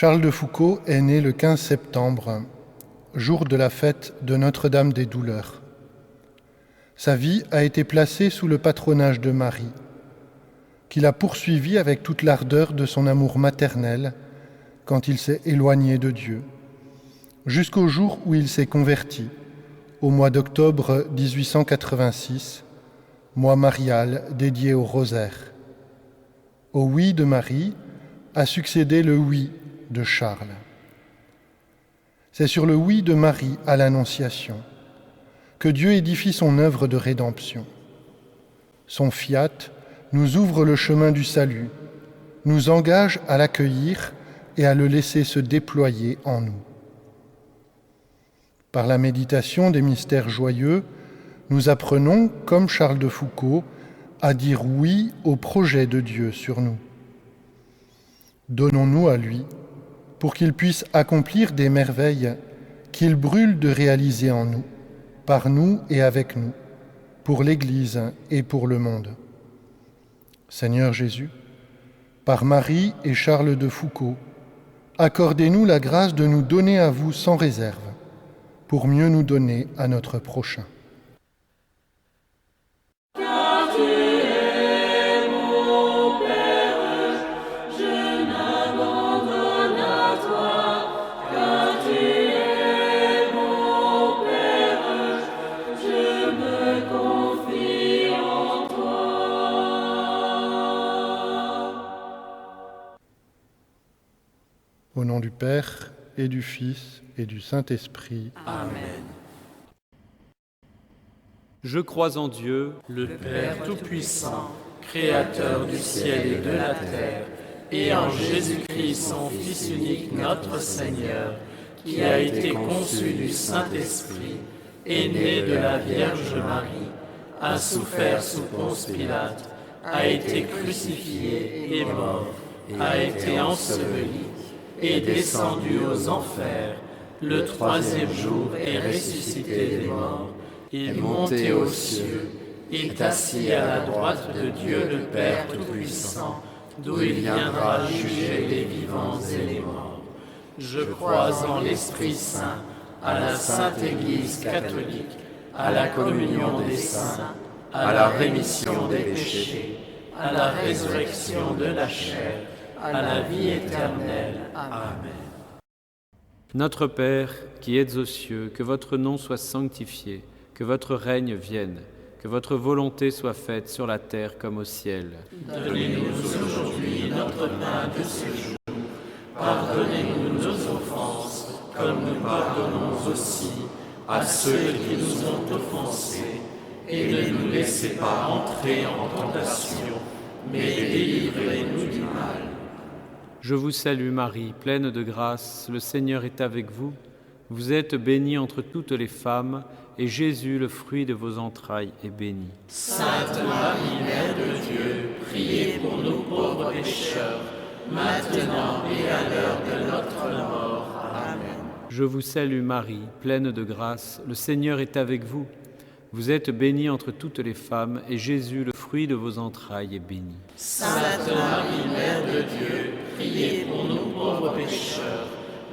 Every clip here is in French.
Charles de Foucauld est né le 15 septembre, jour de la fête de Notre-Dame des Douleurs. Sa vie a été placée sous le patronage de Marie, qu'il a poursuivi avec toute l'ardeur de son amour maternel quand il s'est éloigné de Dieu, jusqu'au jour où il s'est converti, au mois d'octobre 1886, mois marial dédié au rosaire. Au oui de Marie a succédé le oui de Charles. C'est sur le oui de Marie à l'Annonciation que Dieu édifie son œuvre de rédemption. Son fiat nous ouvre le chemin du salut, nous engage à l'accueillir et à le laisser se déployer en nous. Par la méditation des mystères joyeux, nous apprenons, comme Charles de Foucauld, à dire oui au projet de Dieu sur nous. Donnons-nous à lui pour qu'il puisse accomplir des merveilles qu'il brûle de réaliser en nous, par nous et avec nous, pour l'Église et pour le monde. Seigneur Jésus, par Marie et Charles de Foucauld, accordez-nous la grâce de nous donner à vous sans réserve, pour mieux nous donner à notre prochain. Au nom du Père, et du Fils, et du Saint-Esprit. Amen. Je crois en Dieu, le Père Tout-Puissant, Créateur du ciel et de la terre, et en Jésus-Christ, son Fils unique, notre Seigneur, qui a été conçu du Saint-Esprit, est né de la Vierge Marie, a souffert sous Ponce Pilate, a été crucifié et mort, a été enseveli, est descendu aux enfers, le troisième jour est ressuscité des morts, est monté aux cieux, est assis à la droite de Dieu le Père Tout-Puissant, d'où il viendra juger les vivants et les morts. Je crois en l'Esprit Saint, à la Sainte Église catholique, à la communion des saints, à la rémission des péchés, à la résurrection de la chair, à la vie éternelle. Amen. Notre Père, qui êtes aux cieux, que votre nom soit sanctifié, que votre règne vienne, que votre volonté soit faite sur la terre comme au ciel. Donnez-nous aujourd'hui notre pain de ce jour. Pardonnez-nous nos offenses, comme nous pardonnons aussi à ceux qui nous ont offensés. Et ne nous laissez pas entrer en tentation, mais délivrez-nous du mal. Je vous salue Marie, pleine de grâce, le Seigneur est avec vous. Vous êtes bénie entre toutes les femmes, et Jésus, le fruit de vos entrailles, est béni. Sainte Marie, Mère de Dieu, priez pour nous pauvres pécheurs, maintenant et à l'heure de notre mort. Amen. Je vous salue Marie, pleine de grâce, le Seigneur est avec vous. Vous êtes bénie entre toutes les femmes, et Jésus, le fruit de vos entrailles, est béni. Sainte Marie, Mère de Dieu, priez pour nous pauvres pécheurs,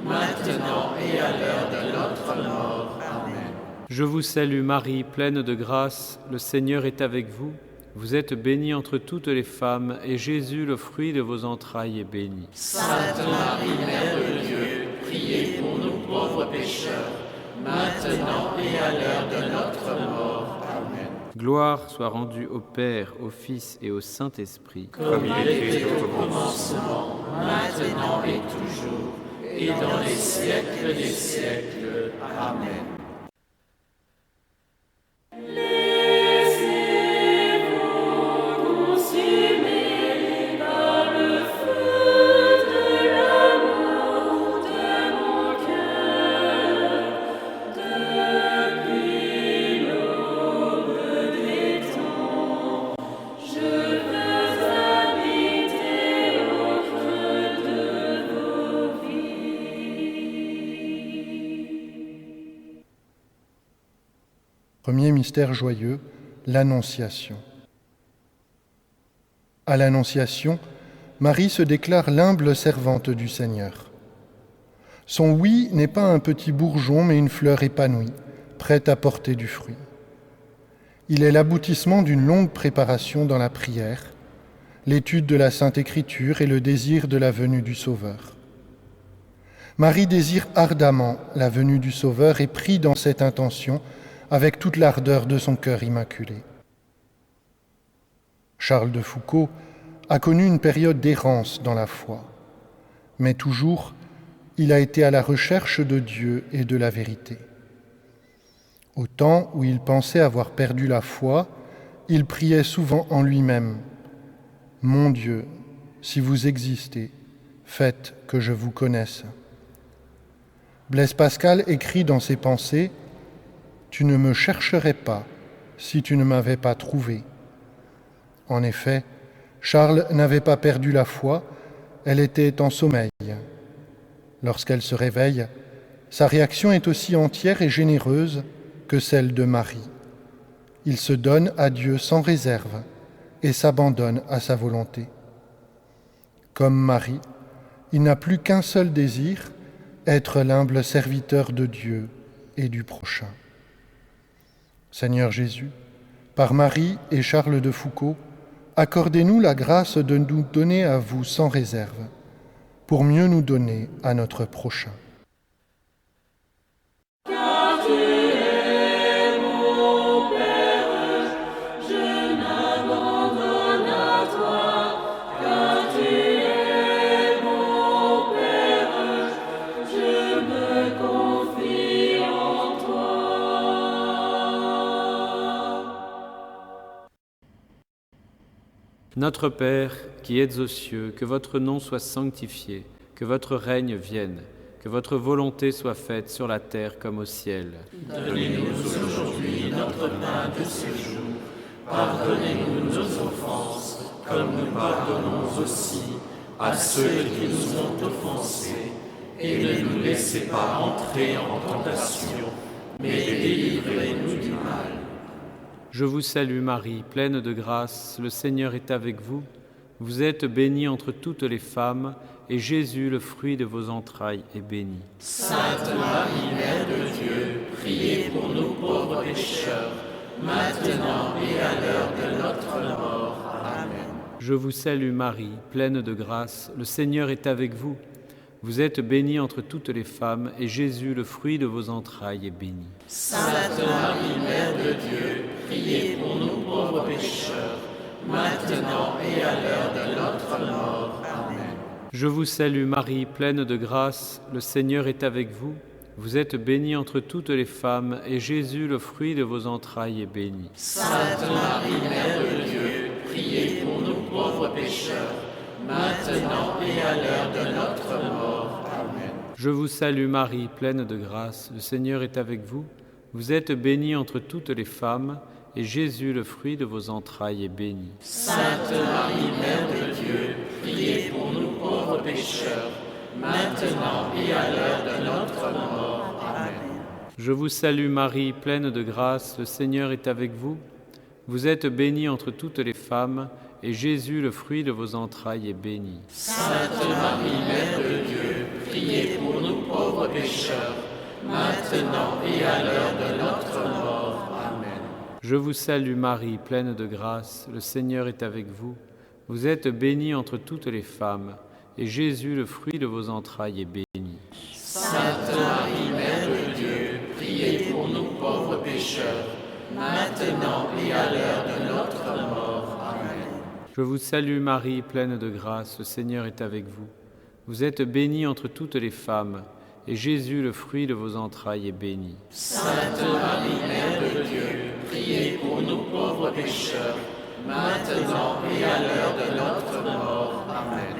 maintenant et à l'heure de notre mort. Amen. Je vous salue Marie, pleine de grâce, le Seigneur est avec vous. Vous êtes bénie entre toutes les femmes, et Jésus, le fruit de vos entrailles, est béni. Sainte Marie, Mère de Dieu, priez pour nous pauvres pécheurs, maintenant et à l'heure de notre mort. Amen. Gloire soit rendue au Père, au Fils et au Saint-Esprit. Comme il était au commencement, maintenant et toujours, et dans les siècles des siècles. Amen. Premier mystère joyeux, l'Annonciation. À l'Annonciation, Marie se déclare l'humble servante du Seigneur. Son oui n'est pas un petit bourgeon, mais une fleur épanouie, prête à porter du fruit. Il est l'aboutissement d'une longue préparation dans la prière, l'étude de la Sainte Écriture et le désir de la venue du Sauveur. Marie désire ardemment la venue du Sauveur et prie dans cette intention avec toute l'ardeur de son cœur immaculé. Charles de Foucauld a connu une période d'errance dans la foi, mais toujours il a été à la recherche de Dieu et de la vérité. Au temps où il pensait avoir perdu la foi, il priait souvent en lui-même : « Mon Dieu, si vous existez, faites que je vous connaisse. » Blaise Pascal écrit dans ses pensées : « Tu ne me chercherais pas si tu ne m'avais pas trouvé. » En effet, Charles n'avait pas perdu la foi, elle était en sommeil. Lorsqu'elle se réveille, sa réaction est aussi entière et généreuse que celle de Marie. Il se donne à Dieu sans réserve et s'abandonne à sa volonté. Comme Marie, il n'a plus qu'un seul désir, être l'humble serviteur de Dieu et du prochain. Seigneur Jésus, par Marie et Charles de Foucauld, accordez-nous la grâce de nous donner à vous sans réserve, pour mieux nous donner à notre prochain. Car tu es mon Père, je m'abandonne à toi. Car tu es mon Père, je me confie en toi. Notre Père, qui êtes aux cieux, que votre nom soit sanctifié, que votre règne vienne, que votre volonté soit faite sur la terre comme au ciel. Donnez-nous aujourd'hui notre pain de ce jour. Pardonnez-nous nos offenses, comme nous pardonnons aussi à ceux qui nous ont offensés. Et ne nous laissez pas entrer en tentation, mais délivrez-nous du mal. Je vous salue Marie, pleine de grâce, le Seigneur est avec vous. Vous êtes bénie entre toutes les femmes, et Jésus, le fruit de vos entrailles, est béni. Sainte Marie, Mère de Dieu, priez pour nous pauvres pécheurs, maintenant et à l'heure de notre mort. Amen. Je vous salue Marie, pleine de grâce, le Seigneur est avec vous. Vous êtes bénie entre toutes les femmes, et Jésus, le fruit de vos entrailles, est béni. Sainte Marie, Mère de Dieu, priez pour nous pauvres pécheurs, maintenant et à l'heure de notre mort. Amen. Je vous salue Marie, pleine de grâce, le Seigneur est avec vous. Vous êtes bénie entre toutes les femmes, et Jésus, le fruit de vos entrailles, est béni. Sainte Marie, Mère de Dieu, priez pour nous pauvres pécheurs, maintenant et à l'heure de notre mort. Amen. Je vous salue Marie, pleine de grâce, le Seigneur est avec vous. Vous êtes bénie entre toutes les femmes, et Jésus, le fruit de vos entrailles, est béni. Sainte Marie, Mère de Dieu, priez pour nous pauvres pécheurs, maintenant et à l'heure de notre mort. Amen. Je vous salue Marie, pleine de grâce, le Seigneur est avec vous. Vous êtes bénie entre toutes les femmes, et Jésus, le fruit de vos entrailles, est béni. Sainte Marie, Mère de Dieu, priez pour nous pauvres pécheurs, maintenant et à l'heure de notre mort. Amen. Je vous salue Marie, pleine de grâce, le Seigneur est avec vous. Vous êtes bénie entre toutes les femmes, et Jésus, le fruit de vos entrailles, est béni. Sainte Marie, Mère de Dieu, priez pour nous pauvres pécheurs, maintenant et à l'heure de notre mort. Amen. Je vous salue Marie, pleine de grâce, le Seigneur est avec vous. Vous êtes bénie entre toutes les femmes, et Jésus, le fruit de vos entrailles, est béni. Sainte Marie, Mère de Dieu, priez pour nous pauvres pécheurs, maintenant et à l'heure de notre mort. Amen.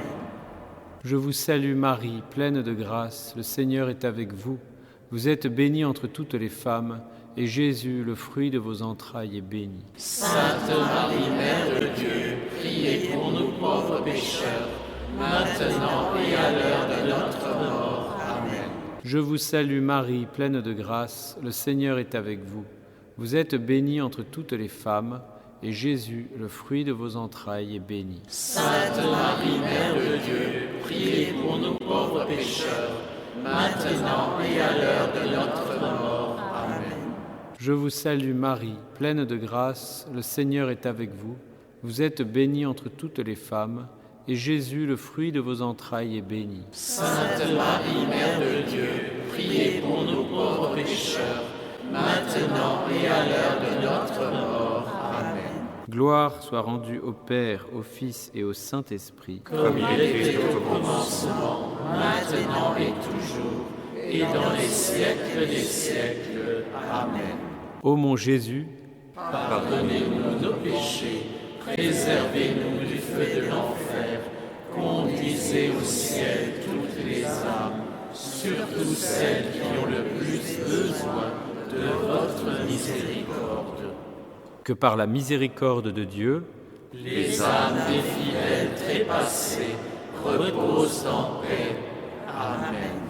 Je vous salue Marie, pleine de grâce, le Seigneur est avec vous. Vous êtes bénie entre toutes les femmes, et Jésus, le fruit de vos entrailles, est béni. Sainte Marie, Mère de Dieu, priez pour nous pauvres pécheurs, maintenant et à l'heure de notre mort. Amen. Je vous salue Marie, pleine de grâce, le Seigneur est avec vous. Vous êtes bénie entre toutes les femmes, et Jésus, le fruit de vos entrailles, est béni. Sainte Marie, Mère de Dieu, priez pour nous pauvres pécheurs, maintenant et à l'heure de notre mort. Amen. Je vous salue Marie, pleine de grâce, le Seigneur est avec vous. Vous êtes bénie entre toutes les femmes, et Jésus, le fruit de vos entrailles, est béni. Sainte Marie, Mère de Dieu, priez pour nous pauvres pécheurs, maintenant et à l'heure de notre mort. Amen. Gloire soit rendue au Père, au Fils et au Saint-Esprit. Comme il était au commencement, maintenant et toujours, et dans les siècles des siècles. Amen. Ô mon Jésus, Pardonnez-nous nos péchés, préservez-nous du feu de l'enfer, conduisez au ciel toutes les âmes, surtout celles qui ont le plus besoin de votre miséricorde. que par la miséricorde de Dieu, Les âmes des fidèles trépassés reposent en paix. Amen.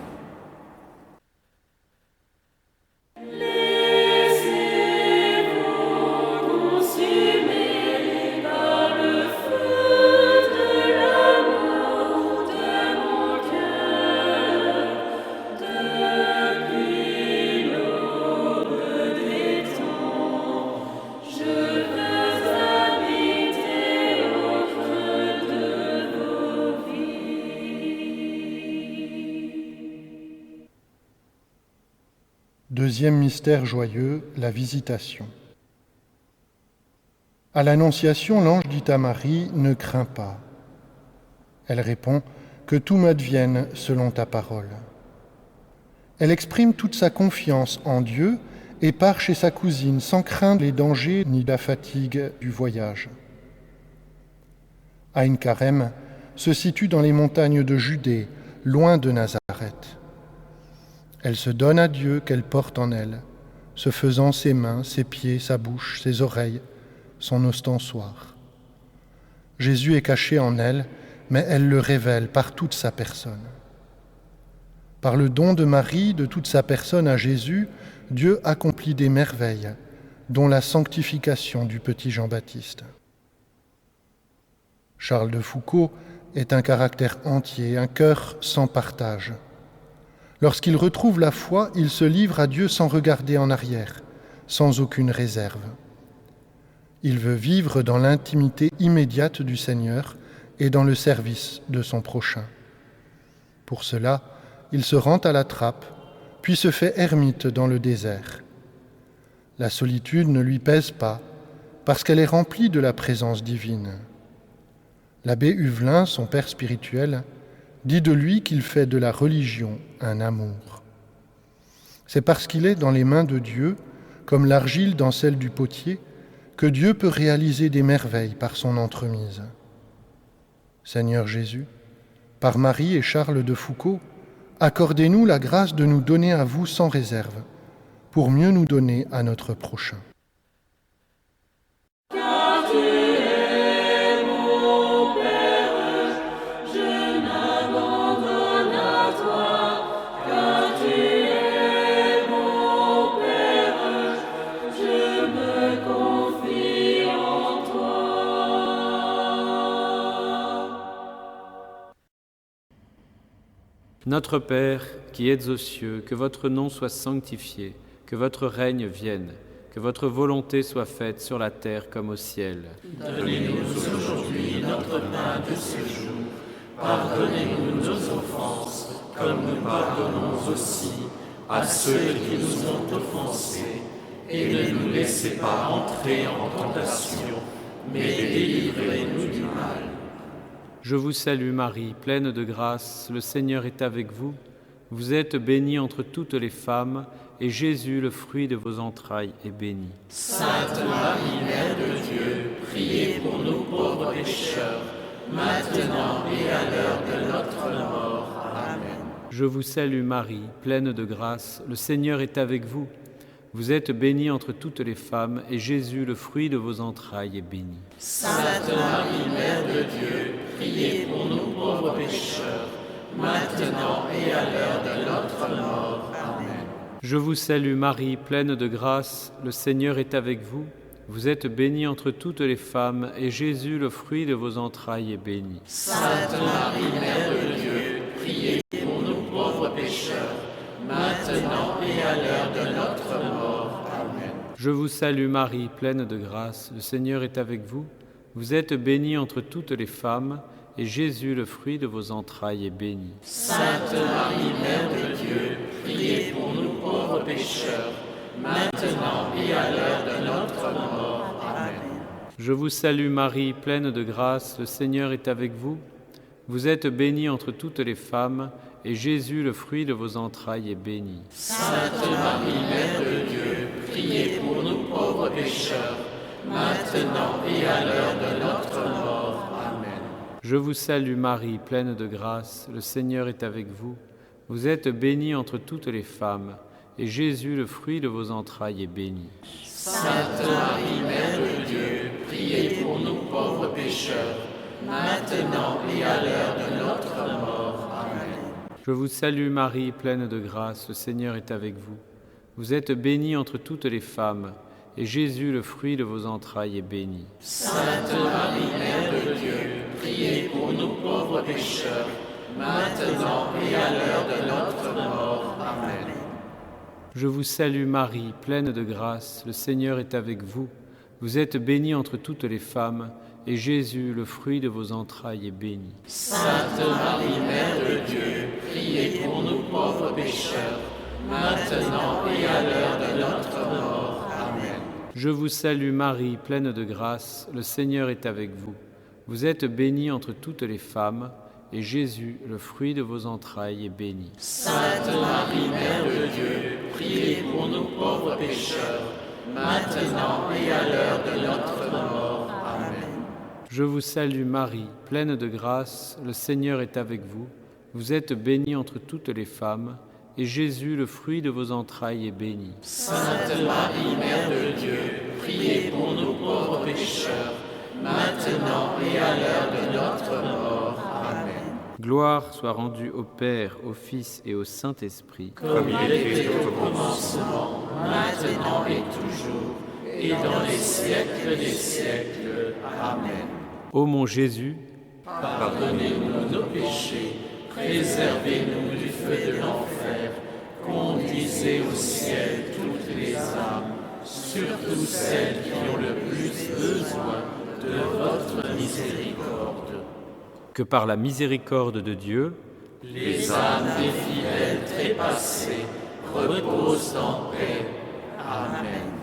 Deuxième mystère joyeux, la visitation. À l'Annonciation, l'ange dit à Marie « Ne crains pas ». Elle répond « Que tout m'advienne selon ta parole ». Elle exprime toute sa confiance en Dieu et part chez sa cousine sans craindre les dangers ni la fatigue du voyage. Aïn Karem se situe dans les montagnes de Judée, loin de Nazareth. Elle se donne à Dieu qu'elle porte en elle, se faisant ses mains, ses pieds, sa bouche, ses oreilles, son ostensoir. Jésus est caché en elle, mais elle le révèle par toute sa personne. Par le don de Marie, de toute sa personne à Jésus, Dieu accomplit des merveilles, dont la sanctification du petit Jean-Baptiste. Charles de Foucauld est un caractère entier, un cœur sans partage. Lorsqu'il retrouve la foi, il se livre à Dieu sans regarder en arrière, sans aucune réserve. Il veut vivre dans l'intimité immédiate du Seigneur et dans le service de son prochain. Pour cela, il se rend à la trappe, puis se fait ermite dans le désert. La solitude ne lui pèse pas, parce qu'elle est remplie de la présence divine. L'abbé Huvelin, son père spirituel, dit de lui qu'il fait de la religion un amour. C'est parce qu'il est dans les mains de Dieu, comme l'argile dans celle du potier, que Dieu peut réaliser des merveilles par son entremise. Seigneur Jésus, par Marie et Charles de Foucauld, accordez-nous la grâce de nous donner à vous sans réserve, pour mieux nous donner à notre prochain. Notre Père, qui êtes aux cieux, que votre nom soit sanctifié, que votre règne vienne, que votre volonté soit faite sur la terre comme au ciel. Donnez-nous aujourd'hui notre pain de ce jour. Pardonnez-nous nos offenses, comme nous pardonnons aussi à ceux qui nous ont offensés. Et ne nous laissez pas entrer en tentation, mais délivrez-nous du mal. Je vous salue Marie, pleine de grâce, le Seigneur est avec vous. Vous êtes bénie entre toutes les femmes, et Jésus, le fruit de vos entrailles, est béni. Sainte Marie, Mère de Dieu, priez pour nous pauvres pécheurs, maintenant et à l'heure de notre mort. Amen. Je vous salue Marie, pleine de grâce, le Seigneur est avec vous. Vous êtes bénie entre toutes les femmes, et Jésus, le fruit de vos entrailles, est béni. Sainte Marie, Mère de Dieu, priez pour nous pauvres pécheurs, maintenant et à l'heure de notre mort. Amen. Je vous salue Marie, pleine de grâce, le Seigneur est avec vous. Vous êtes bénie entre toutes les femmes, et Jésus, le fruit de vos entrailles, est béni. Sainte Marie, Mère de Dieu, priez pour nous pauvres pécheurs, maintenant et à l'heure de notre mort. Amen. Je vous salue Marie, pleine de grâce, le Seigneur est avec vous. Vous êtes bénie entre toutes les femmes, et Jésus, le fruit de vos entrailles, est béni. Sainte Marie, Mère de Dieu, priez pour nous pauvres pécheurs, maintenant et à l'heure de notre mort. Amen. Je vous salue Marie, pleine de grâce, le Seigneur est avec vous. Vous êtes bénie entre toutes les femmes, et Jésus, le fruit de vos entrailles, est béni. Sainte Marie, Mère de Dieu, priez pour nous pauvres pécheurs, maintenant et à l'heure de notre mort. Amen. Je vous salue Marie, pleine de grâce, le Seigneur est avec vous. Vous êtes bénie entre toutes les femmes, et Jésus, le fruit de vos entrailles, est béni. Sainte Marie, Mère de Dieu, priez pour nous pauvres pécheurs, maintenant et à l'heure de notre mort. Amen. Je vous salue Marie, pleine de grâce, le Seigneur est avec vous. Vous êtes bénie entre toutes les femmes, et Jésus, le fruit de vos entrailles, est béni. Sainte Marie, Mère de Dieu, priez pour nous pauvres pécheurs, maintenant et à l'heure de notre mort. Amen. Je vous salue Marie, pleine de grâce, le Seigneur est avec vous. Vous êtes bénie entre toutes les femmes, et Jésus, le fruit de vos entrailles, est béni. Sainte Marie, Mère de Dieu, priez pour nous pauvres pécheurs, maintenant et à l'heure de notre mort. Amen. Je vous salue Marie, pleine de grâce, le Seigneur est avec vous. Vous êtes bénie entre toutes les femmes, et Jésus, le fruit de vos entrailles, est béni. Sainte Marie, Mère de Dieu, priez pour nous pauvres pécheurs, maintenant et à l'heure de notre mort. Amen. Je vous salue Marie, pleine de grâce, le Seigneur est avec vous. Vous êtes bénie entre toutes les femmes, et Jésus, le fruit de vos entrailles, est béni. Sainte Marie, Mère de Dieu, priez pour nous pauvres pécheurs, maintenant et à l'heure de notre mort. Amen. Gloire soit rendue au Père, au Fils et au Saint-Esprit. Comme il était au commencement, maintenant et toujours, et dans les siècles des siècles. Amen. Ô mon Jésus, Pardonnez-nous nos péchés, préservez-nous du feu de l'enfer, conduisez au ciel toutes les âmes, surtout celles qui ont le plus besoin de votre miséricorde. que par la miséricorde de Dieu, Les âmes des fidèles trépassés reposent en paix. Amen.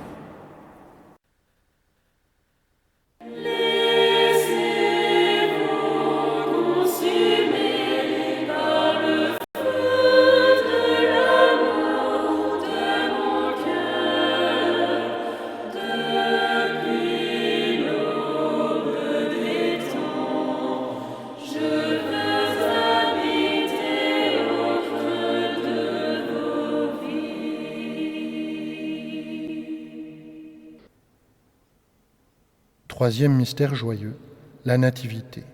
Troisième mystère joyeux, la Nativité.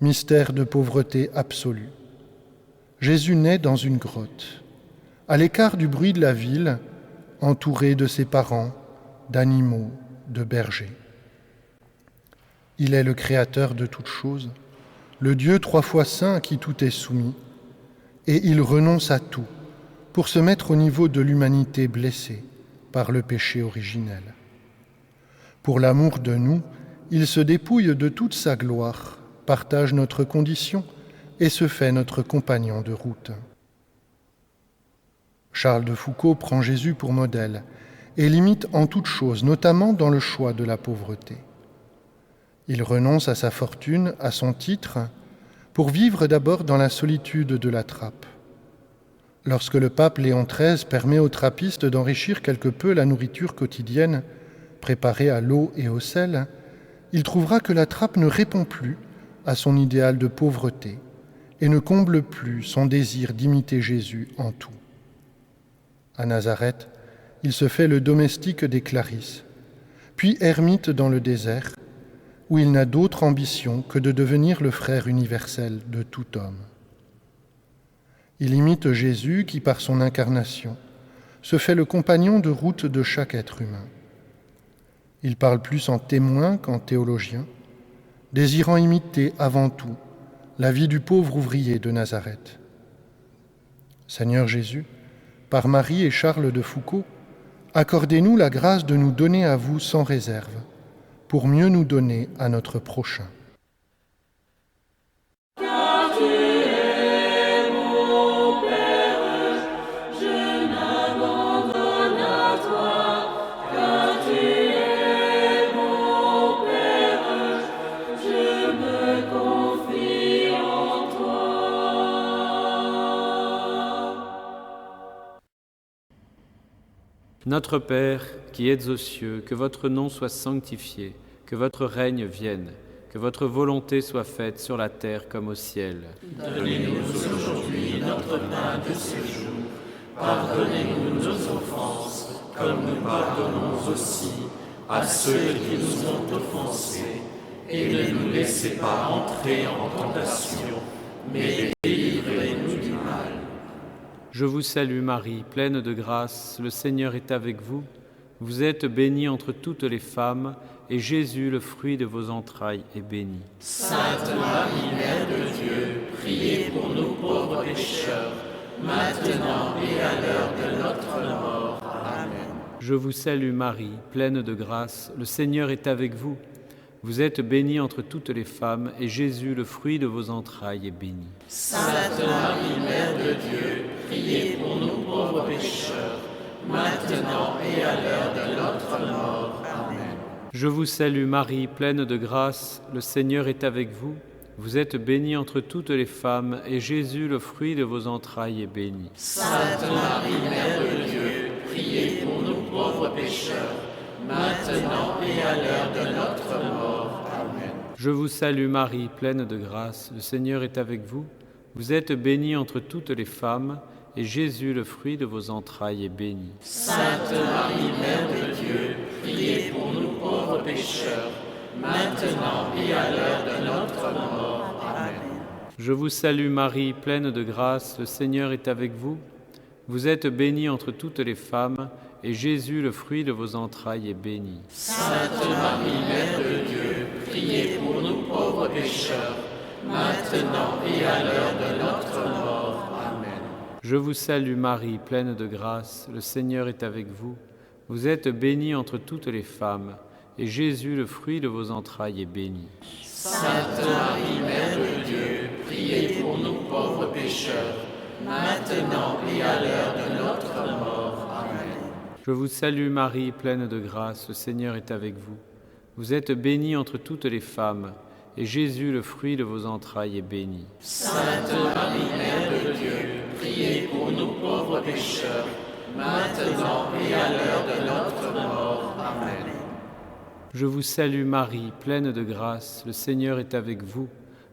Mystère de pauvreté absolue. Jésus naît dans une grotte, à l'écart du bruit de la ville, entouré de ses parents, d'animaux, de bergers. Il est le créateur de toutes choses, le Dieu 3 fois saint à qui tout est soumis, et il renonce à tout pour se mettre au niveau de l'humanité blessée par le péché originel. Pour l'amour de nous, il se dépouille de toute sa gloire, partage notre condition et se fait notre compagnon de route. Charles de Foucault prend Jésus pour modèle et l'imite en toutes choses, notamment dans le choix de la pauvreté. Il renonce à sa fortune, à son titre, pour vivre d'abord dans la solitude de la trappe. Lorsque le pape Léon XIII permet aux trappistes d'enrichir quelque peu la nourriture quotidienne, préparée à l'eau et au sel, il trouvera que la trappe ne répond plus à son idéal de pauvreté et ne comble plus son désir d'imiter Jésus en tout. À Nazareth, il se fait le domestique des Clarisses, puis ermite dans le désert, où il n'a d'autre ambition que de devenir le frère universel de tout homme. Il imite Jésus qui, par son incarnation, se fait le compagnon de route de chaque être humain. Il parle plus en témoin qu'en théologien, désirant imiter avant tout la vie du pauvre ouvrier de Nazareth. Seigneur Jésus, par Marie et Charles de Foucauld, accordez-nous la grâce de nous donner à vous sans réserve, pour mieux nous donner à notre prochain. Notre Père, qui êtes aux cieux, que votre nom soit sanctifié, que votre règne vienne, que votre volonté soit faite sur la terre comme au ciel. Donnez-nous aujourd'hui notre pain de ce jour. Pardonnez-nous nos offenses, comme nous pardonnons aussi à ceux qui nous ont offensés. Et ne nous laissez pas entrer en tentation, mais délivrez-nous du mal. Je vous salue Marie, pleine de grâce, le Seigneur est avec vous. Vous êtes bénie entre toutes les femmes, et Jésus, le fruit de vos entrailles, est béni. Sainte Marie, Mère de Dieu, priez pour nous pauvres pécheurs, maintenant et à l'heure de notre mort. Amen. Je vous salue Marie, pleine de grâce, le Seigneur est avec vous. Vous êtes bénie entre toutes les femmes, et Jésus, le fruit de vos entrailles, est béni. Sainte Marie, Mère de Dieu, priez pour nous pauvres pécheurs, maintenant et à l'heure de notre mort. Amen. Je vous salue Marie, pleine de grâce, le Seigneur est avec vous. Vous êtes bénie entre toutes les femmes, et Jésus, le fruit de vos entrailles, est béni. Sainte Marie, Mère de Dieu, priez pour nous pauvres pécheurs, maintenant et à l'heure de notre mort. Amen. Je vous salue Marie, pleine de grâce, le Seigneur est avec vous. Vous êtes bénie entre toutes les femmes, et Jésus, le fruit de vos entrailles, est béni. Sainte Marie, Mère de Dieu, priez pour nous pauvres pécheurs, maintenant et à l'heure de notre mort. Amen. Je vous salue Marie, pleine de grâce, le Seigneur est avec vous. Vous êtes bénie entre toutes les femmes, et Jésus, le fruit de vos entrailles, est béni. Sainte Marie, Mère de Dieu, priez pour nous pauvres pécheurs, maintenant et à l'heure de notre mort. Amen. Je vous salue Marie, pleine de grâce, le Seigneur est avec vous. Vous êtes bénie entre toutes les femmes, et Jésus, le fruit de vos entrailles, est béni. Sainte Marie, Mère de Dieu, priez pour nous pauvres pécheurs, maintenant et à l'heure de notre mort. Amen. Je vous salue Marie, pleine de grâce, le Seigneur est avec vous. Vous êtes bénie entre toutes les femmes, et Jésus, le fruit de vos entrailles, est béni. Sainte Marie, Mère de Dieu, priez pour nous pauvres pécheurs, maintenant et à l'heure de notre mort. Amen. Je vous salue Marie, pleine de grâce, le Seigneur est avec vous.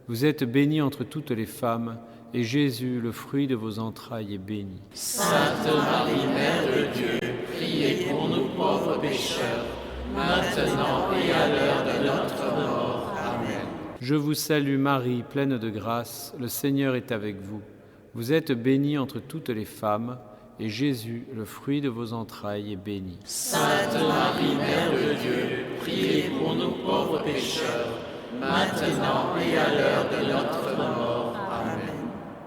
Vous êtes bénie entre toutes les femmes, et Jésus, le fruit de vos entrailles, est béni. Sainte Marie, Mère de Dieu, priez pour nous pauvres pécheurs, maintenant et à l'heure de notre mort. Amen. Je vous salue Marie, pleine de grâce, le Seigneur est avec vous. Vous êtes bénie entre toutes les femmes, et Jésus, le fruit de vos entrailles, est béni. Sainte Marie, Mère de Dieu, priez pour nous pauvres pécheurs, maintenant et à l'heure de notre mort. Amen.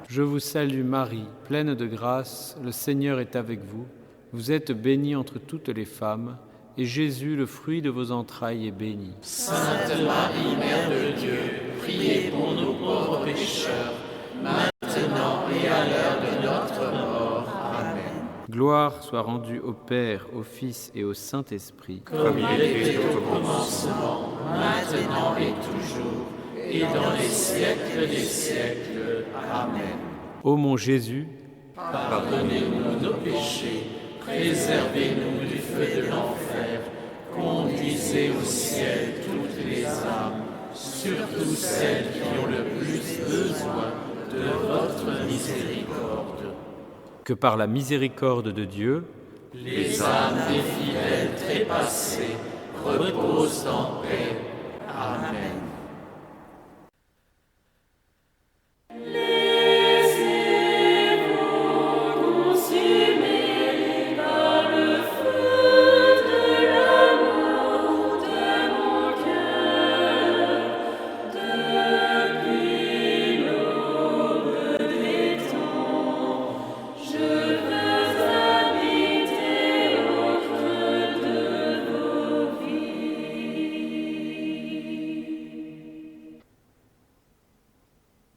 Je vous salue Marie, pleine de grâce, le Seigneur est avec vous. Vous êtes bénie entre toutes les femmes, et Jésus, le fruit de vos entrailles, est béni. Sainte Marie, Mère de Dieu, priez pour nous pauvres pécheurs, maintenant et à l'heure de notre mort. Amen. Gloire soit rendue au Père, au Fils et au Saint-Esprit. Comme il était au commencement, maintenant et toujours, et dans les siècles des siècles. Amen. Ô mon Jésus, Pardonnez-nous nos péchés, préservez-nous du feu de l'enfer, conduisez au ciel toutes les âmes, surtout celles qui ont le plus besoin de votre miséricorde. que par la miséricorde de Dieu, Les âmes des fidèles trépassés reposent en paix. Amen.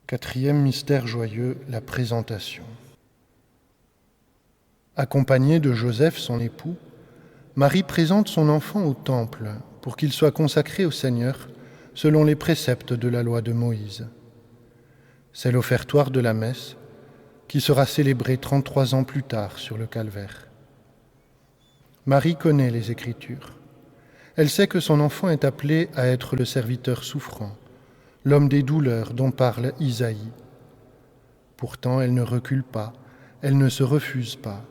Quatrième mystère joyeux, la présentation. Accompagnée de Joseph, son époux, Marie présente son enfant au temple pour qu'il soit consacré au Seigneur selon les préceptes de la loi de Moïse. C'est l'offertoire de la messe qui sera célébrée 33 ans plus tard sur le calvaire. Marie connaît les Écritures. Elle sait que son enfant est appelé à être le serviteur souffrant, l'homme des douleurs dont parle Isaïe. Pourtant, elle ne recule pas, elle ne se refuse pas.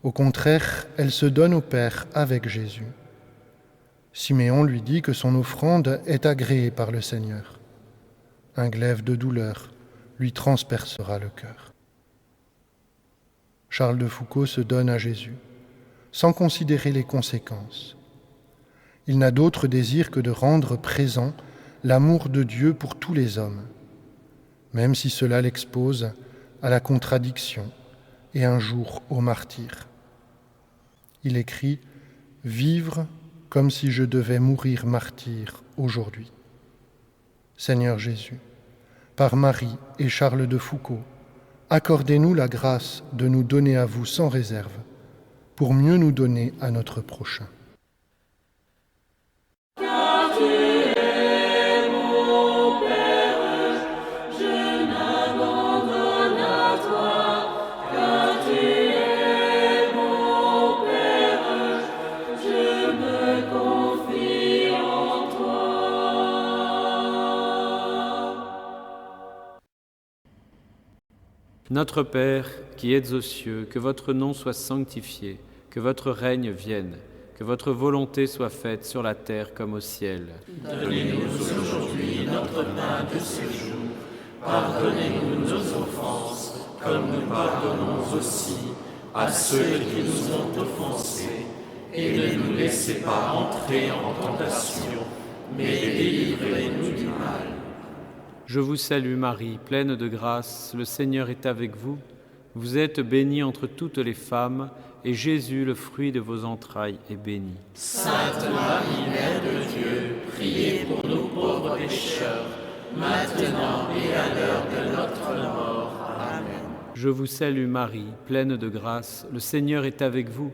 Au contraire, elle se donne au Père avec Jésus. Siméon lui dit que son offrande est agréée par le Seigneur. Un glaive de douleur lui transpercera le cœur. Charles de Foucauld se donne à Jésus, sans considérer les conséquences. Il n'a d'autre désir que de rendre présent l'amour de Dieu pour tous les hommes, même si cela l'expose à la contradiction et un jour au martyre. Il écrit « Vivre comme si je devais mourir martyr aujourd'hui ». Seigneur Jésus, par Marie et Charles de Foucauld, accordez-nous la grâce de nous donner à vous sans réserve, pour mieux nous donner à notre prochain. Notre Père, qui êtes aux cieux, que votre nom soit sanctifié, que votre règne vienne, que votre volonté soit faite sur la terre comme au ciel. Donnez-nous aujourd'hui notre pain de ce jour. Pardonnez-nous nos offenses, comme nous pardonnons aussi à ceux qui nous ont offensés. Et ne nous laissez pas entrer en tentation, mais délivrez-nous du mal. Je vous salue Marie, pleine de grâce, le Seigneur est avec vous. Vous êtes bénie entre toutes les femmes, et Jésus, le fruit de vos entrailles, est béni. Sainte Marie, Mère de Dieu, priez pour nous pauvres pécheurs, maintenant et à l'heure de notre mort. Amen. Je vous salue Marie, pleine de grâce, le Seigneur est avec vous.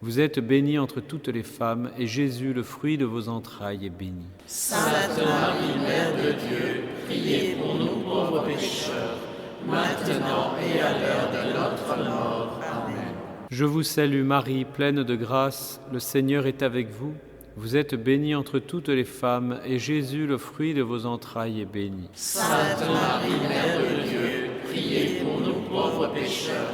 Vous êtes bénie entre toutes les femmes, et Jésus, le fruit de vos entrailles, est béni. Sainte Marie, Mère de Dieu, priez pour nous pauvres pécheurs, maintenant et à l'heure de notre mort. Amen. Je vous salue Marie, pleine de grâce, le Seigneur est avec vous. Vous êtes bénie entre toutes les femmes, et Jésus, le fruit de vos entrailles, est béni. Sainte Marie, Mère de Dieu, priez pour nous pauvres pécheurs,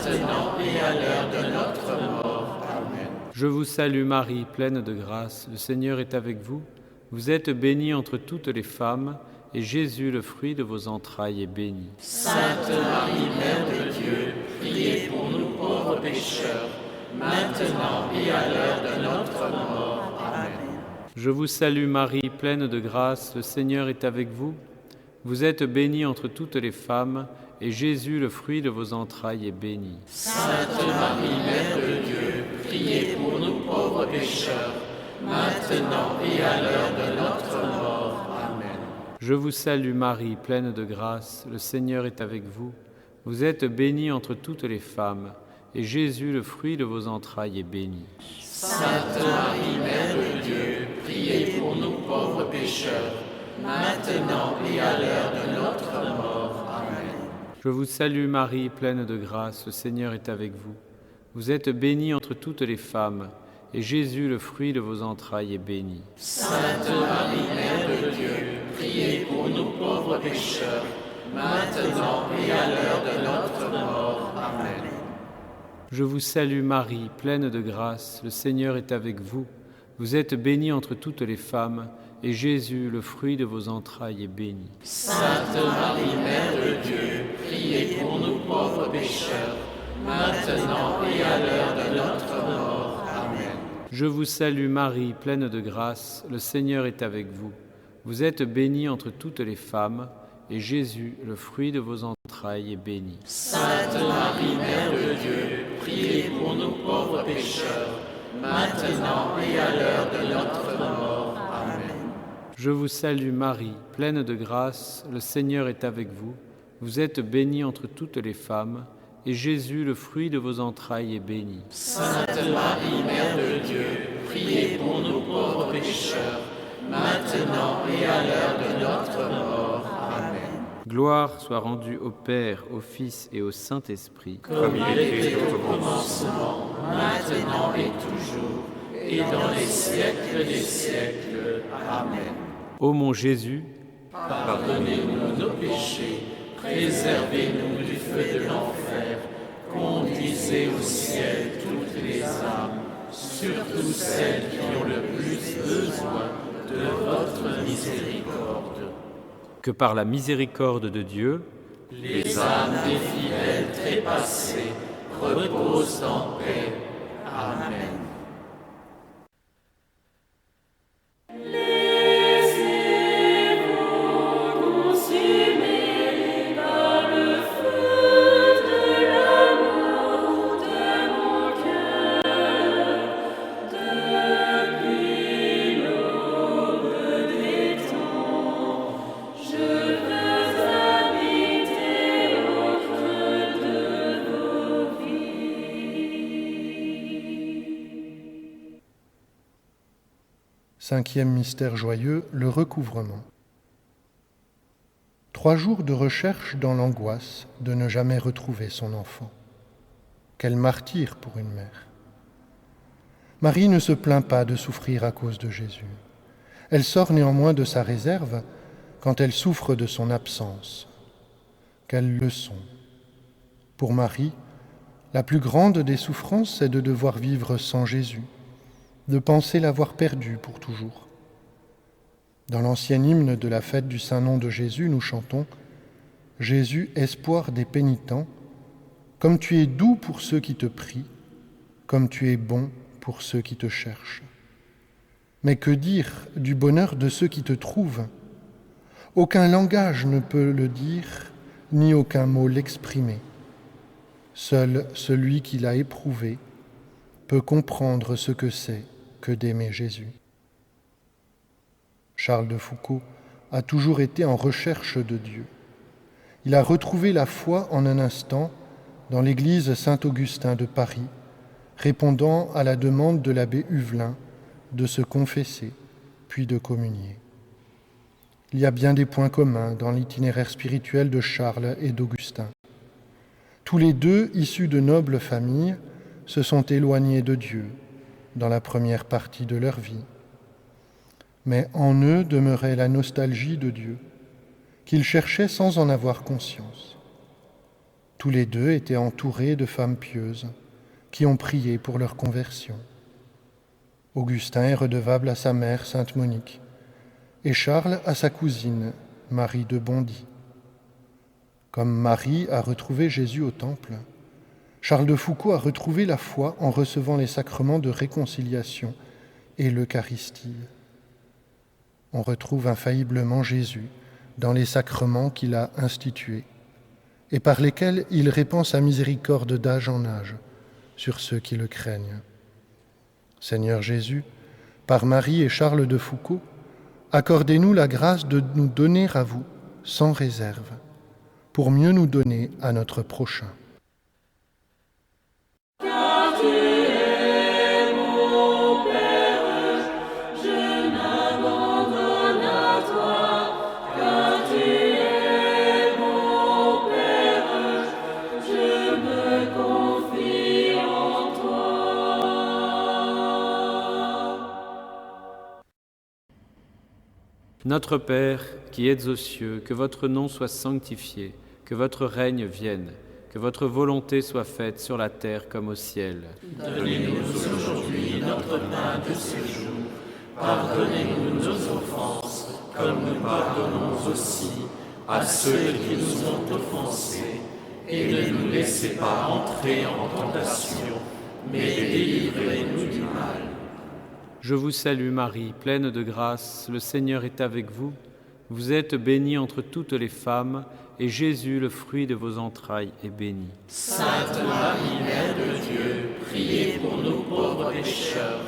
maintenant et à l'heure de notre mort. Amen. Je vous salue Marie, pleine de grâce, le Seigneur est avec vous. Vous êtes bénie entre toutes les femmes, et Jésus, le fruit de vos entrailles, est béni. Sainte Marie, Mère de Dieu, priez pour nous pauvres pécheurs, maintenant et à l'heure de notre mort. Amen. Je vous salue Marie, pleine de grâce, le Seigneur est avec vous. Vous êtes bénie entre toutes les femmes, et Jésus, le fruit de vos entrailles, est béni. Sainte Marie, Mère de Dieu, priez pour nous pauvres pécheurs, maintenant et à l'heure de notre mort. Amen. Je vous salue Marie, pleine de grâce, le Seigneur est avec vous. Vous êtes bénie entre toutes les femmes, et Jésus, le fruit de vos entrailles, est béni. Sainte Marie, Mère de Dieu, priez pour nous pauvres pécheurs, maintenant et à l'heure de notre mort. Amen. Je vous salue Marie, pleine de grâce, le Seigneur est avec vous. Vous êtes bénie entre toutes les femmes, et Jésus, le fruit de vos entrailles, est béni. Sainte Marie, Mère de Dieu, priez pour nous pauvres pécheurs, maintenant et à l'heure de notre mort. Amen. Je vous salue Marie, pleine de grâce, le Seigneur est avec vous. Vous êtes bénie entre toutes les femmes, et Jésus, le fruit de vos entrailles, est béni. Sainte Marie, Mère de Dieu, priez pour nous pauvres pécheurs, maintenant et à l'heure de notre mort. Amen. Je vous salue Marie, pleine de grâce, le Seigneur est avec vous. Vous êtes bénie entre toutes les femmes, et Jésus, le fruit de vos entrailles, est béni. Sainte Marie, Mère de Dieu, priez pour nous pauvres pécheurs, maintenant et à l'heure de notre mort. Amen. Je vous salue Marie, pleine de grâce, le Seigneur est avec vous. Vous êtes bénie entre toutes les femmes, et Jésus, le fruit de vos entrailles, est béni. Sainte Marie, Mère de Dieu, priez pour nous pauvres pécheurs, maintenant et à l'heure de notre mort. Amen. Gloire soit rendue au Père, au Fils et au Saint-Esprit. Comme il était au commencement, maintenant et toujours, et dans les siècles des siècles. Amen. Ô mon Jésus, Pardonnez-nous nos péchés, préservez-nous du feu de l'enfer, conduisez au ciel toutes les âmes, surtout celles qui ont le plus besoin de votre miséricorde. que par la miséricorde de Dieu, Les âmes des fidèles trépassés reposent en paix. Amen. Cinquième mystère joyeux, le recouvrement. 3 jours de recherche dans l'angoisse de ne jamais retrouver son enfant. Quel martyre pour une mère. Marie ne se plaint pas de souffrir à cause de Jésus. Elle sort néanmoins de sa réserve quand elle souffre de son absence. Quelle leçon. Pour Marie, la plus grande des souffrances, c'est de devoir vivre sans Jésus, de penser l'avoir perdu pour toujours. Dans l'ancien hymne de la fête du Saint-Nom de Jésus, nous chantons « Jésus, espoir des pénitents, comme tu es doux pour ceux qui te prient, comme tu es bon pour ceux qui te cherchent. Mais que dire du bonheur de ceux qui te trouvent ? Aucun langage ne peut le dire, ni aucun mot l'exprimer. Seul celui qui l'a éprouvé peut comprendre ce que c'est que d'aimer Jésus. » Charles de Foucauld a toujours été en recherche de Dieu. Il a retrouvé la foi en un instant dans l'église Saint-Augustin de Paris, répondant à la demande de l'abbé Huvelin de se confesser, puis de communier. Il y a bien des points communs dans l'itinéraire spirituel de Charles et d'Augustin. Tous les deux, issus de nobles familles, se sont éloignés de Dieu dans la première partie de leur vie. Mais en eux demeurait la nostalgie de Dieu, qu'ils cherchaient sans en avoir conscience. Tous les deux étaient entourés de femmes pieuses qui ont prié pour leur conversion. Augustin est redevable à sa mère, Sainte Monique, et Charles à sa cousine, Marie de Bondy. Comme Marie a retrouvé Jésus au temple, Charles de Foucauld a retrouvé la foi en recevant les sacrements de réconciliation et l'Eucharistie. On retrouve infailliblement Jésus dans les sacrements qu'il a institués et par lesquels il répand sa miséricorde d'âge en âge sur ceux qui le craignent. Seigneur Jésus, par Marie et Charles de Foucauld, accordez-nous la grâce de nous donner à vous sans réserve, pour mieux nous donner à notre prochain. Notre Père, qui êtes aux cieux, que votre nom soit sanctifié, que votre règne vienne, que votre volonté soit faite sur la terre comme au ciel. Donnez-nous aujourd'hui notre pain de ce jour. Pardonnez-nous nos offenses, comme nous pardonnons aussi à ceux qui nous ont offensés. Et ne nous laissez pas entrer en tentation, mais délivrez-nous du mal. Je vous salue Marie, pleine de grâce, le Seigneur est avec vous. Vous êtes bénie entre toutes les femmes, et Jésus, le fruit de vos entrailles, est béni. Sainte Marie, Mère de Dieu, priez pour nous pauvres pécheurs,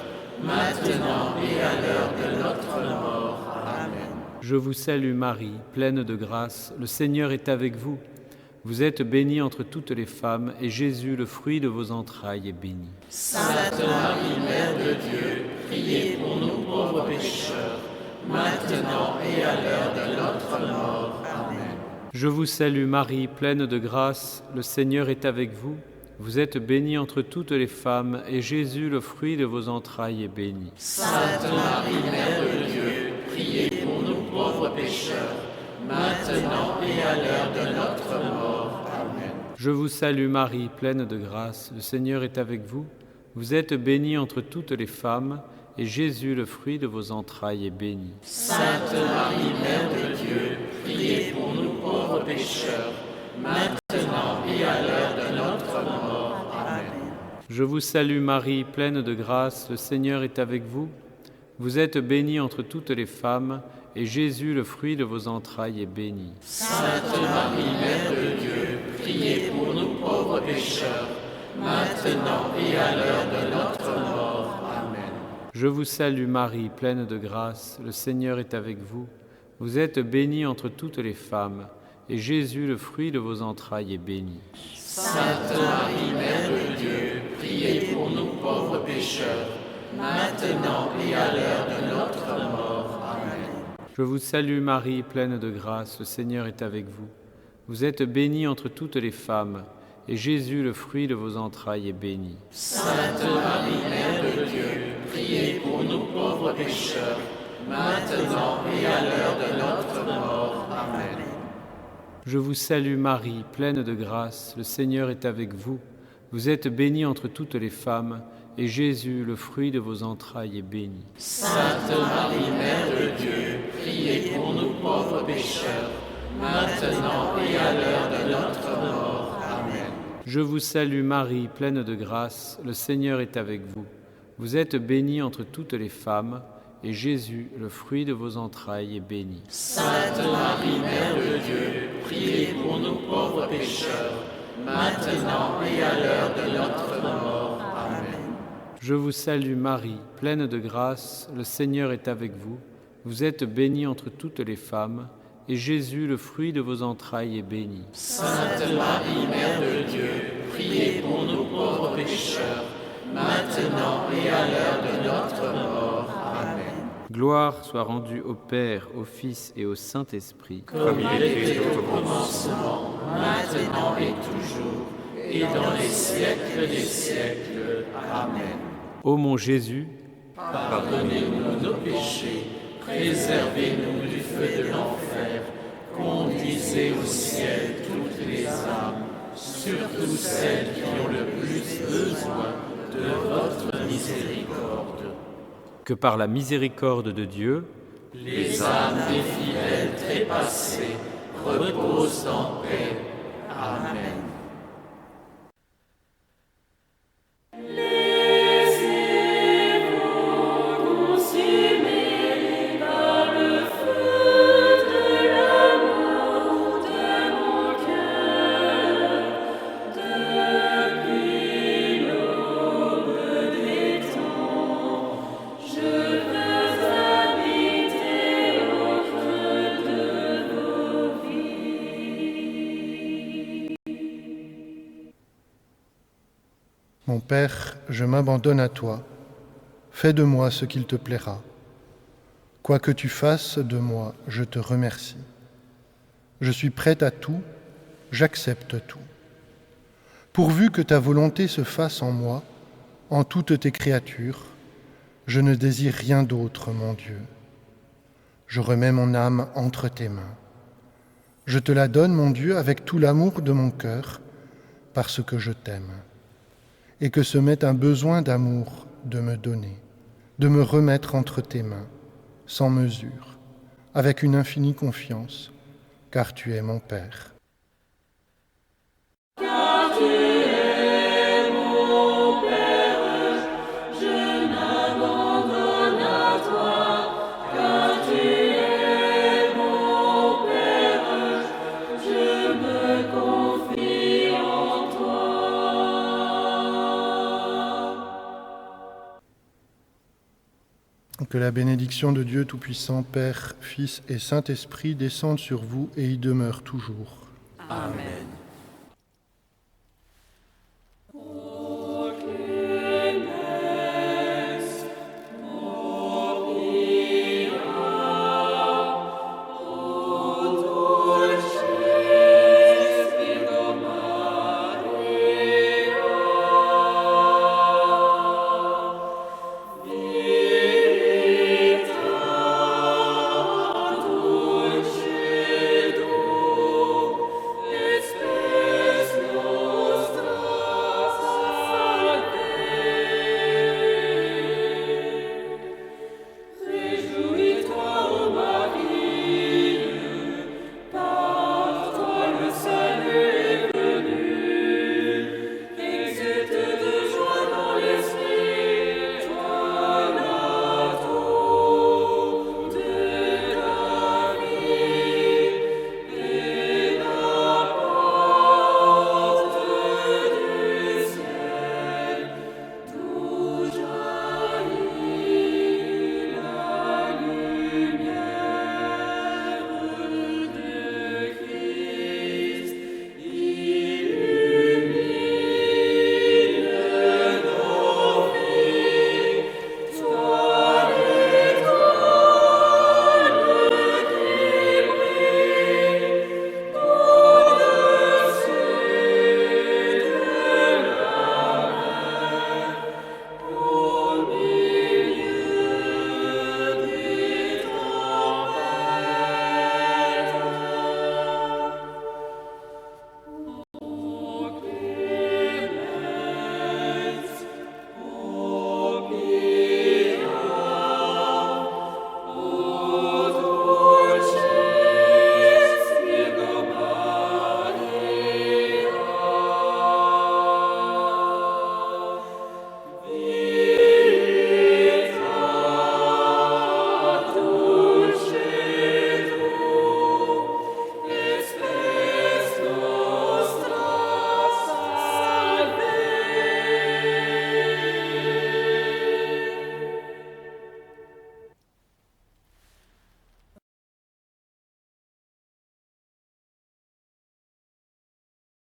maintenant et à l'heure de notre mort. Amen. Je vous salue Marie, pleine de grâce, le Seigneur est avec vous. Vous êtes bénie entre toutes les femmes, et Jésus, le fruit de vos entrailles, est béni. Sainte Marie, Mère de Dieu, priez pour nous pauvres pécheurs, maintenant et à l'heure de notre mort. Amen. Je vous salue Marie, pleine de grâce, le Seigneur est avec vous. Vous êtes bénie entre toutes les femmes, et Jésus, le fruit de vos entrailles, est béni. Sainte Marie, Mère de Dieu, priez pour nous pauvres pécheurs, maintenant et à l'heure de notre mort. Amen. Je vous salue Marie, pleine de grâce, le Seigneur est avec vous. Vous êtes bénie entre toutes les femmes, et Jésus, le fruit de vos entrailles, est béni. Sainte Marie, Mère de Dieu, priez pour nous pauvres pécheurs, maintenant et à l'heure de notre mort. Amen. Je vous salue Marie, pleine de grâce, le Seigneur est avec vous. Vous êtes bénie entre toutes les femmes, et Jésus, le fruit de vos entrailles, est béni. Sainte Marie, Mère de Dieu, priez pour nous pauvres pécheurs, maintenant et à l'heure de notre mort. Amen. Je vous salue Marie, pleine de grâce, le Seigneur est avec vous. Vous êtes bénie entre toutes les femmes, et Jésus, le fruit de vos entrailles, est béni. Sainte Marie, Mère de Dieu, priez pour nous pauvres pécheurs, maintenant et à l'heure de notre mort. Amen. Je vous salue Marie, pleine de grâce, le Seigneur est avec vous. Vous êtes bénie entre toutes les femmes, et Jésus, le fruit de vos entrailles, est béni. Sainte Marie, Mère de Dieu, priez pour nous pauvres pécheurs, maintenant et à l'heure de notre mort. Amen. Je vous salue Marie, pleine de grâce, le Seigneur est avec vous. Vous êtes bénie entre toutes les femmes, et Jésus, le fruit de vos entrailles, est béni. Sainte Marie, Mère de Dieu, priez pour nous pauvres pécheurs, maintenant et à l'heure de notre mort. Amen. Je vous salue Marie, pleine de grâce, le Seigneur est avec vous. Vous êtes bénie entre toutes les femmes, et Jésus, le fruit de vos entrailles, est béni. Sainte Marie, Mère de Dieu, priez pour nous pauvres pécheurs, maintenant et à l'heure de notre mort. Amen. Je vous salue Marie, pleine de grâce, le Seigneur est avec vous. Vous êtes bénie entre toutes les femmes, et Jésus, le fruit de vos entrailles, est béni. Sainte Marie, Mère de Dieu, priez pour nous pauvres pécheurs, maintenant et à l'heure de notre mort. Amen. Gloire soit rendue au Père, au Fils et au Saint-Esprit. Comme il était au commencement, maintenant et toujours, et dans les siècles des siècles. Amen. Ô mon Jésus, Pardonnez-nous nos péchés, préservez-nous du feu de l'enfer, conduisez au ciel toutes les âmes, surtout celles qui ont le plus besoin de votre miséricorde. que par la miséricorde de Dieu, Les âmes des fidèles trépassés reposent en paix. Amen. Mon Père, je m'abandonne à toi. Fais de moi ce qu'il te plaira. Quoi que tu fasses de moi, je te remercie. Je suis prête à tout, j'accepte tout. Pourvu que ta volonté se fasse en moi, en toutes tes créatures, je ne désire rien d'autre, mon Dieu. Je remets mon âme entre tes mains. Je te la donne, mon Dieu, avec tout l'amour de mon cœur, parce que je t'aime. Et que se met un besoin d'amour de me donner, de me remettre entre tes mains, sans mesure, avec une infinie confiance, car tu es mon Père. Car tu es mon Père, je m'abandonne à toi. Car tu es mon Père, je me confie en toi. Que la bénédiction de Dieu Tout-Puissant, Père, Fils et Saint-Esprit descende sur vous et y demeure toujours. Amen.